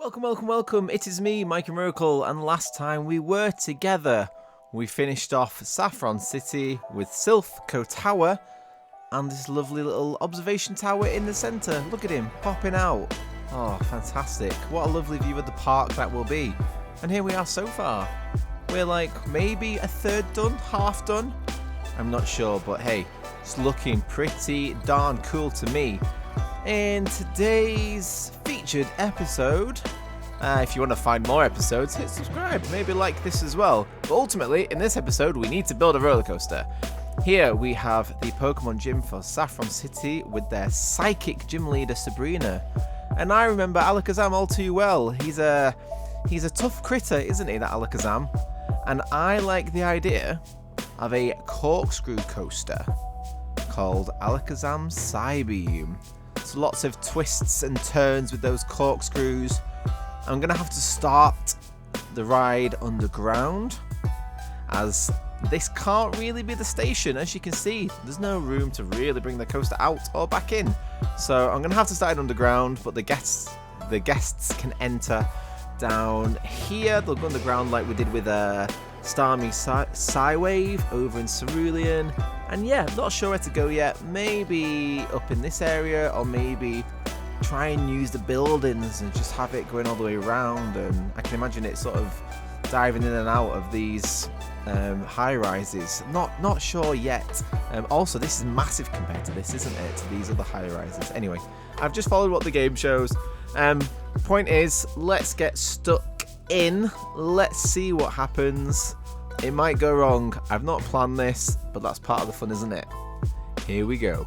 Welcome. It is me, Mike Miracle, and last time we were together, we finished off Saffron City with Silphco Tower and this lovely little observation tower in the centre. Look at him popping out. Oh, fantastic. What a lovely view of the park that will be. And here we are so far. We're like maybe a third done, half done. I'm not sure, but hey, it's looking pretty darn cool to me. In today's featured episode, if you want to find more episodes, hit subscribe, maybe like this as well. But ultimately, in this episode, we need to build a roller coaster. Here we have the Pokemon gym for Saffron City with their psychic gym leader Sabrina. And I remember Alakazam all too well. He's a tough critter, isn't he, that Alakazam? And I like the idea of a corkscrew coaster called Alakazam Psybeam. So lots of twists and turns with those corkscrews. I'm going to have to start the ride underground, as this can't really be the station. As you can see, there's no room to really bring the coaster out or back in. So I'm going to have to start it underground, but the guests can enter down here. They'll go underground like we did with Starmie Psywave over in Cerulean. And yeah, not sure where to go yet. Maybe up in this area, or maybe try and use the buildings and just have it going all the way around. And I can imagine it sort of diving in and out of these high rises. Not sure yet. Also, this is massive compared to this, isn't it? To these other high rises. Anyway, I've just followed what the game shows. Point is, let's get stuck in. Let's see what happens. It might go wrong. I've not planned this, but that's part of the fun, isn't it? Here we go.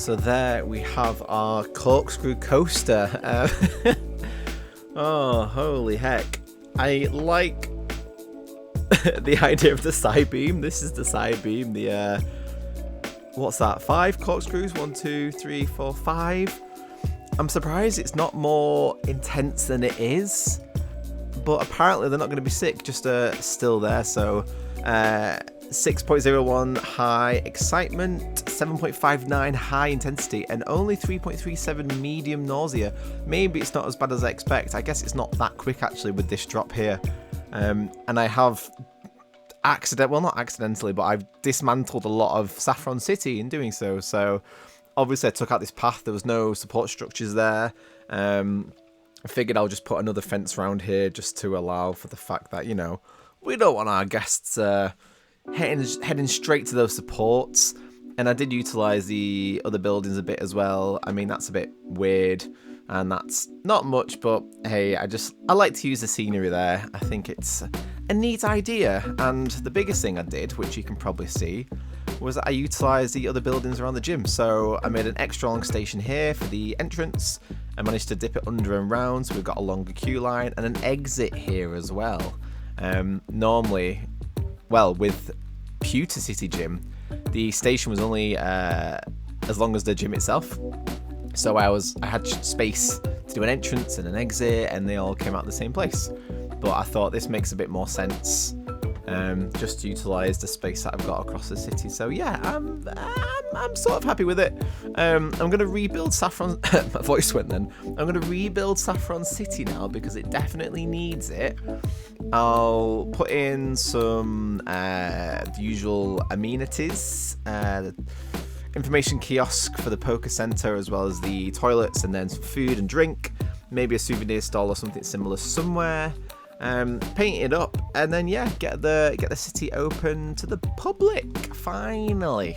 So there we have our corkscrew coaster. Oh, holy heck. I like the idea of the Psybeam. This is the Psybeam. The, what's that? 5 corkscrews? 1, 2, 3, 4, 5. I'm surprised it's not more intense than it is. But apparently they're not going to be sick, just still there. So 6.01 high excitement, 7.59 high intensity, and only 3.37 medium nausea. Maybe it's not as bad as I expect. I guess it's not that quick actually with this drop here. And I have not accidentally, but I've dismantled a lot of Saffron City in doing so. So obviously I took out this path. There was no support structures there. I figured I'll just put another fence around here just to allow for the fact that, you know, we don't want our guests heading straight to those supports. And I did utilise the other buildings a bit as well. I mean, that's a bit weird, and that's not much, but hey, I like to use the scenery there. I think it's a neat idea. And the biggest thing I did, which you can probably see, was that I utilised the other buildings around the gym. So I made an extra long station here for the entrance. I managed to dip it under and round, so we've got a longer queue line, and an exit here as well. Normally, well, with Pewter City Gym, the station was only as long as the gym itself. So I had space to do an entrance and an exit, and they all came out the same place. But I thought this makes a bit more sense, just to utilise the space that I've got across the city. So yeah, I'm sort of happy with it. I'm going to rebuild Saffron... My voice went then. I'm going to rebuild Saffron City now because it definitely needs it. I'll put in some the usual amenities, the information kiosk for the poker center, as well as the toilets, and then some food and drink, maybe a souvenir stall or something similar somewhere. Paint it up, and then yeah, get the city open to the public finally.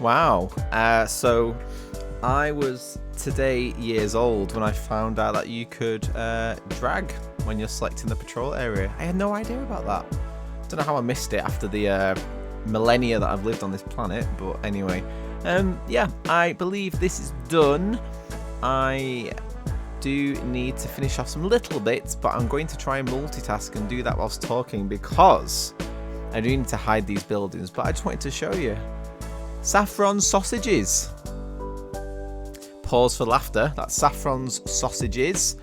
Wow. So I was today years old when I found out that you could drag when you're selecting the patrol area. I had no idea about that. Don't know how I missed it after the millennia that I've lived on this planet, but anyway. Yeah, I believe this is done. I do need to finish off some little bits, but I'm going to try and multitask and do that whilst talking because I do need to hide these buildings, but I just wanted to show you. Saffron sausages. Pause for laughter. That's Saffron's sausages.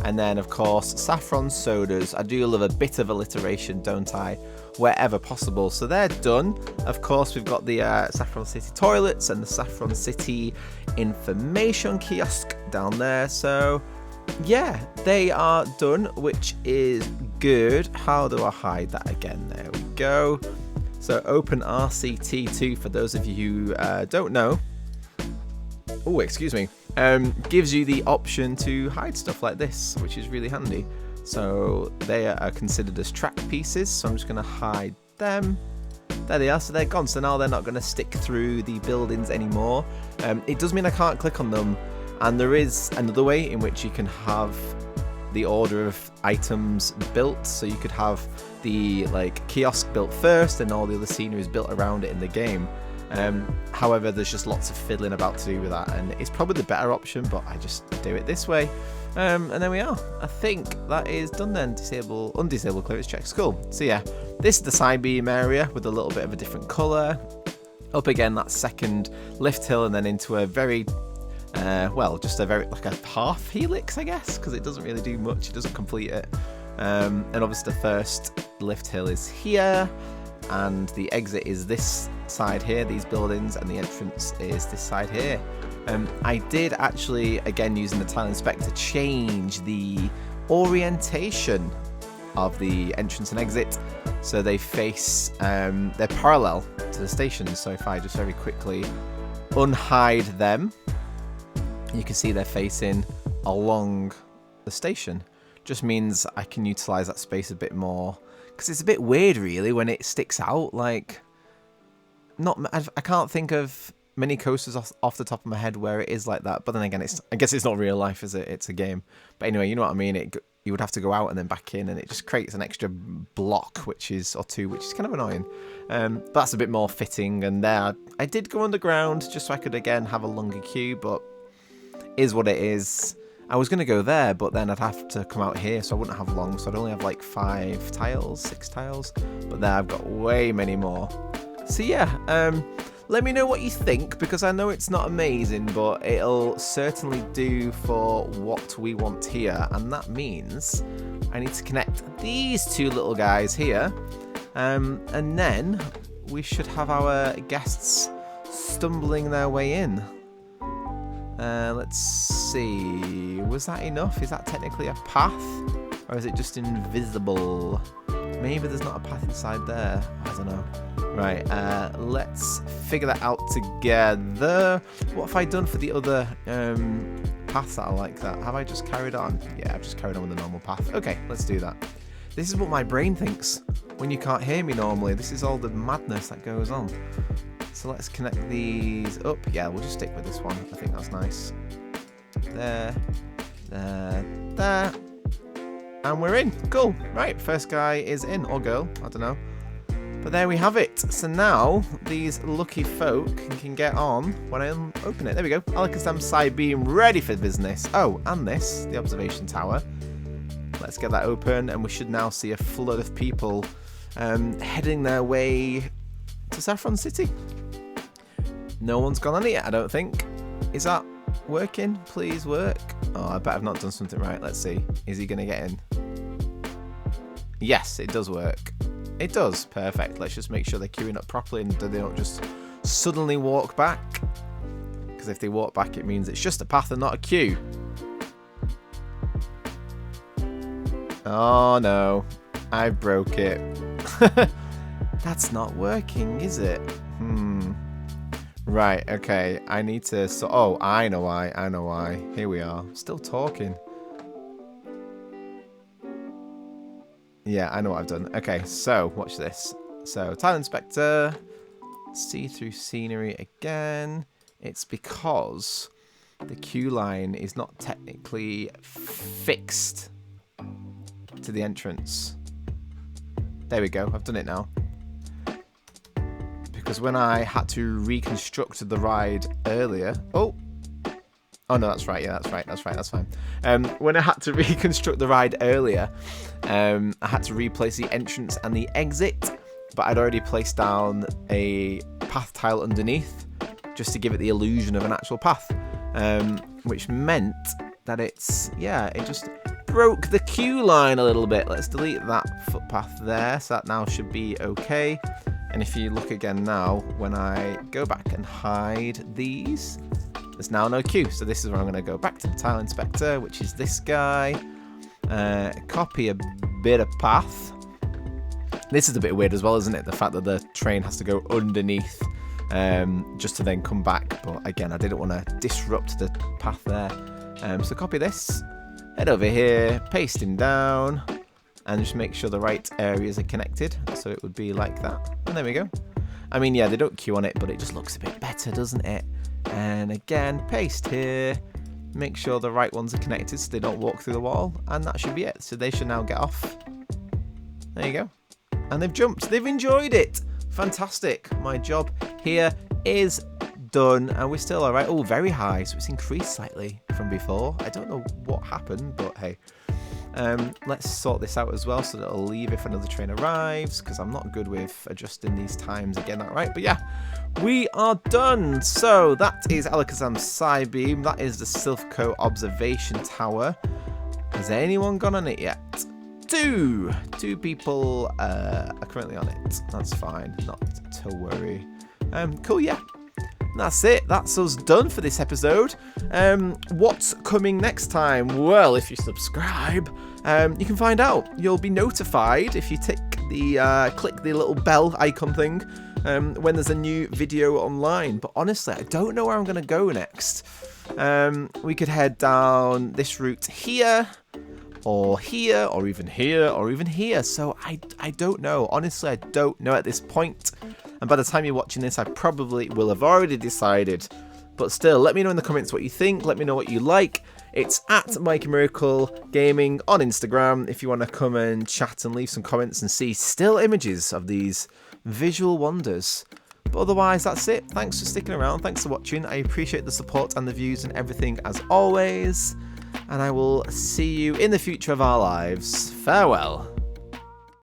And then, of course, saffron sodas. I do love a bit of alliteration, don't I? Wherever possible. So they're done. Of course, we've got the Saffron City toilets and the Saffron City information kiosk down there. So, yeah, they are done, which is good. How do I hide that again? There we go. So open RCT2 for those of you who don't know. Oh, excuse me. Gives you the option to hide stuff like this, which is really handy. So they are considered as track pieces. So I'm just going to hide them. There they are. So they're gone. So now they're not going to stick through the buildings anymore. It does mean I can't click on them. And there is another way in which you can have the order of items built. So you could have the kiosk built first and all the other scenery is built around it in the game. However, there's just lots of fiddling about to do with that, and it's probably the better option, but I just do it this way. And there we are. I think that is done then. Undisable clearance check. Cool. So yeah, this is the Psybeam area with a little bit of a different colour. Up again, that second lift hill, and then into a very, just a very, a half helix, I guess, because it doesn't really do much. It doesn't complete it. And obviously the first lift hill is here, and the exit is this side here, these buildings, and the entrance is this side here. I did actually, again using the tile inspector, change the orientation of the entrance and exit so they face, they're parallel to the stations. So if I just very quickly unhide them, you can see they're facing along the station. Just means I can utilize that space a bit more, because it's a bit weird really when it sticks out. I can't think of many coasters off the top of my head where it is like that, but then again, I guess it's not real life, is it? It's a game. But anyway, you know what I mean. You would have to go out and then back in, and it just creates an extra block, or two, which is kind of annoying. But that's a bit more fitting. And there, I did go underground just so I could again have a longer queue, but is what it is. I was going to go there, but then I'd have to come out here, so I wouldn't have long. So I'd only have 6 tiles. But there I've got way many more. So yeah, let me know what you think, because I know it's not amazing, but it'll certainly do for what we want here. And that means I need to connect these two little guys here. And then we should have our guests stumbling their way in. Let's see, was that enough? Is that technically a path, or is it just invisible? Maybe there's not a path inside there. I don't know. Right, let's figure that out together. What have I done for the other paths that are like that? Have I just carried on? Yeah, I've just carried on with the normal path. Okay, let's do that. This is what my brain thinks when you can't hear me normally. This is all the madness that goes on. So let's connect these up. Yeah, we'll just stick with this one. I think that's nice. There. And we're in. Cool. Right, first guy is in, or girl. I don't know. But there we have it. So now these lucky folk can get on when I open it. There we go. Alakazam Psybeam ready for business. Oh, and this, the observation tower. Let's get that open, and we should now see a flood of people heading their way to Saffron City. No one's gone on it yet, I don't think. Is that working? Please work. Oh, I bet I've not done something right. Let's see. Is he going to get in? Yes, it does work. It does. Perfect. Let's just make sure they're queuing up properly and they don't just suddenly walk back. Because if they walk back, it means it's just a path and not a queue. Oh no. I broke it. That's not working, is it? Right, okay. I need to... oh, I know why. Here we are. Still talking. Yeah, I know what I've done. Okay, so watch this. So, tile inspector. see-through scenery again. It's because the queue line is not technically fixed to the entrance. There we go, I've done it now. Because when I had to reconstruct the ride earlier... Oh no, that's right, yeah, that's fine. When I had to reconstruct the ride earlier, I had to replace the entrance and the exit, but I'd already placed down a path tile underneath, just to give it the illusion of an actual path, which meant that it just broke the queue line a little bit. Let's delete that footpath there, so that now should be okay. And if you look again now, when I go back and hide these, there's now no queue. So this is where I'm going to go back to the tile inspector, which is this guy, copy a bit of path. This is a bit weird as well, isn't it? The fact that the train has to go underneath just to then come back. But again, I didn't want to disrupt the path there. So copy this, head over here, paste him down, and just make sure the right areas are connected. So it would be like that. And there we go. I mean, yeah, they don't queue on it, but it just looks a bit better, doesn't it? And again, paste here. Make sure the right ones are connected so they don't walk through the wall. And that should be it. So they should now get off. There you go. And they've jumped. They've enjoyed it. Fantastic. My job here is done. And we're still all right. Oh, very high. So it's increased slightly from before. I don't know what happened, but hey. Let's sort this out as well so that it'll leave if another train arrives, because I'm not good with adjusting these times and getting that right. But yeah, we are done. So that is Alakazam's Psybeam. That is the Silphco Observation Tower. Has anyone gone on it yet? Two people are currently on it. That's fine, not to worry. Cool, yeah. That's it. That's us done for this episode. What's coming next time? Well, if you subscribe, you can find out. You'll be notified if you click the little bell icon thing when there's a new video online. But honestly, I don't know where I'm going to go next. We could head down this route here, or here, or even here, or even here. So I don't know. Honestly, I don't know at this point. And by the time you're watching this, I probably will have already decided. But still, let me know in the comments what you think. Let me know what you like. It's at Mikey Miracle Gaming on Instagram if you want to come and chat and leave some comments and see still images of these visual wonders. But otherwise, that's it. Thanks for sticking around. Thanks for watching. I appreciate the support and the views and everything as always. And I will see you in the future of our lives. Farewell.